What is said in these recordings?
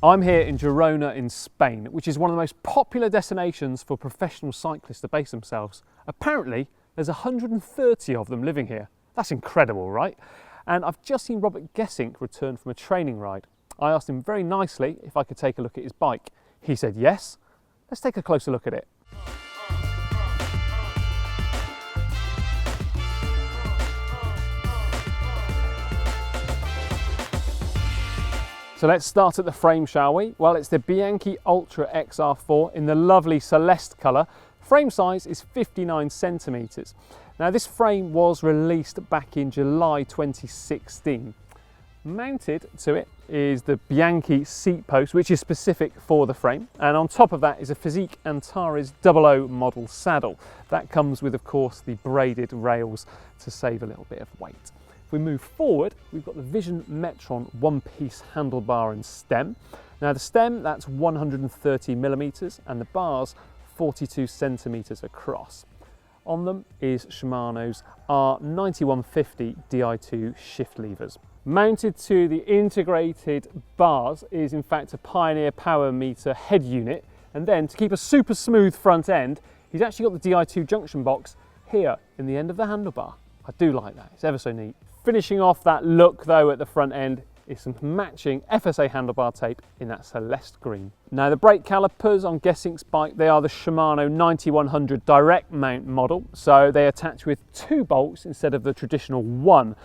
I'm here in Girona in Spain, which is one of the most popular destinations for professional cyclists to base themselves. Apparently, there's 130 of them living here. That's incredible, right? And I've just seen Robert Gesink return from a training ride. I asked him very nicely if I could take a look at his bike. He said yes. Let's take a closer look at it. So let's start at the frame, shall we? Well, it's the Bianchi Oltre XR4 in the lovely Celeste colour. Frame size is 59 centimetres. Now this frame was released back in July 2016. Mounted to it is the Bianchi seat post, which is specific for the frame. And on top of that is a zi'k Antares 00 model saddle. That comes with, of course, the braided rails to save a little bit of weight. If we move forward, we've got the Vision Metron one-piece handlebar and stem. Now the stem, that's 130 millimeters, and the bars 42 centimeters across. On them is Shimano's R9150 Di2 shift levers. Mounted to the integrated bars is in fact a Pioneer Powermeter head unit, and then to keep a super smooth front end, he's actually got the Di2 junction box here in the end of the handlebar. I do like that, it's ever so neat. Finishing off that look though at the front end is some matching FSA handlebar tape in that Celeste green. Now the brake calipers on Gesink's bike, they are the Shimano 9100 direct mount model, so they attach with 2 bolts instead of the traditional 1.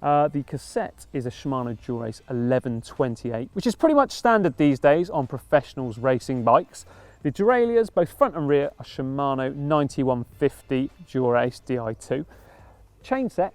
The Cassette is a Shimano Dura-Ace 1128, which is pretty much standard these days on professionals racing bikes. The derailleurs, both front and rear, are Shimano 9150 Dura-Ace Di2. Chainset,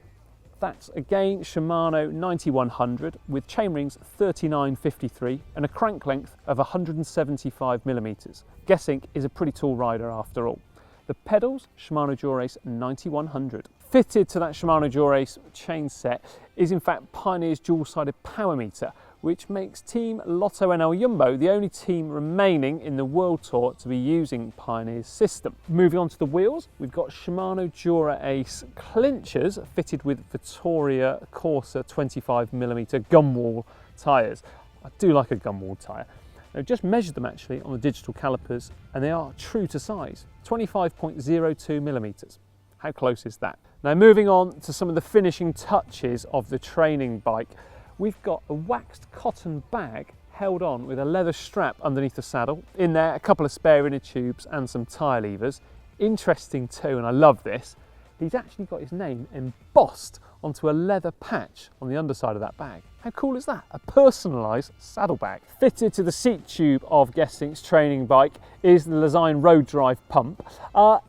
that's again Shimano 9100 with chainrings 3953 and a crank length of 175 millimeters. Gesink is a pretty tall rider after all. The pedals, Shimano Dura-Ace 9100. Fitted to that Shimano Dura-Ace chainset is in fact Pioneer's dual-sided Powermeter, which makes Team Lotto-Jumbo the only team remaining in the World Tour to be using Pioneer's system. Moving on to the wheels, we've got Shimano Dura-Ace clinchers fitted with Vittoria Corsa 25mm gumwall tyres. I do like a gumwall tyre. I've just measured them actually on the digital calipers and they are true to size, 25.02mm. How close is that? Now moving on to some of the finishing touches of the training bike, we've got a waxed cotton bag held on with a leather strap underneath the saddle. In there, a couple of spare inner tubes and some tyre levers. Interesting too, and I love this, he's actually got his name embossed onto a leather patch on the underside of that bag. How cool is that? A personalised saddlebag. Fitted to the seat tube of Gesink's training bike is the Lezyne Road Drive pump.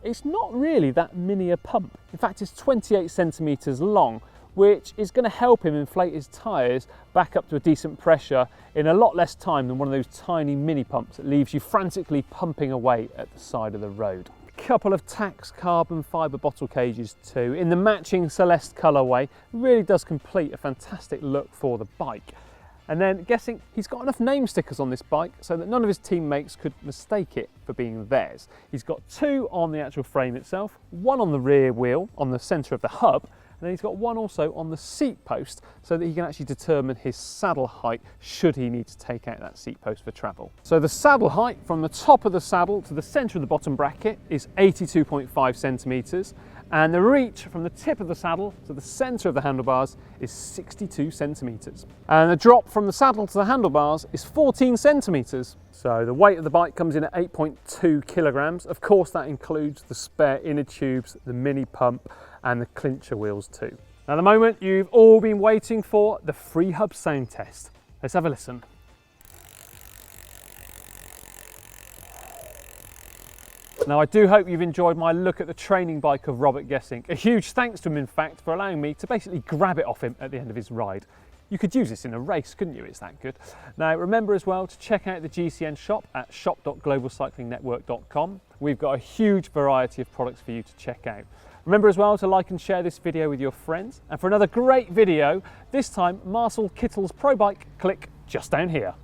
It's not really that mini a pump. In fact, it's 28 centimetres long, which is going to help him inflate his tyres back up to a decent pressure in a lot less time than one of those tiny mini pumps that leaves you frantically pumping away at the side of the road. Couple of Tax carbon fibre bottle cages too in the matching Celeste colourway. Really does complete a fantastic look for the bike. And then Gesink, he's got enough name stickers on this bike so that none of his teammates could mistake it for being theirs. He's got 2 on the actual frame itself, 1 on the rear wheel on the centre of the hub, and then he's got 1 also on the seat post so that he can actually determine his saddle height should he need to take out that seat post for travel. So the saddle height from the top of the saddle to the centre of the bottom bracket is 82.5 centimetres, and the reach from the tip of the saddle to the centre of the handlebars is 62 centimetres. And the drop from the saddle to the handlebars is 14 centimetres. So the weight of the bike comes in at 8.2 kilograms. Of course that includes the spare inner tubes, the mini pump and the clincher wheels too. Now the moment you've all been waiting for, the free hub sound test. Let's have a listen. Now I do hope you've enjoyed my look at the training bike of Robert Gesink. A huge thanks to him in fact for allowing me to basically grab it off him at the end of his ride. You could use this in a race, couldn't you? It's that good. Now remember as well to check out the GCN shop at shop.globalcyclingnetwork.com. We've got a huge variety of products for you to check out. Remember as well to like and share this video with your friends. And for another great video, this time Marcel Kittel's Pro Bike, click just down here.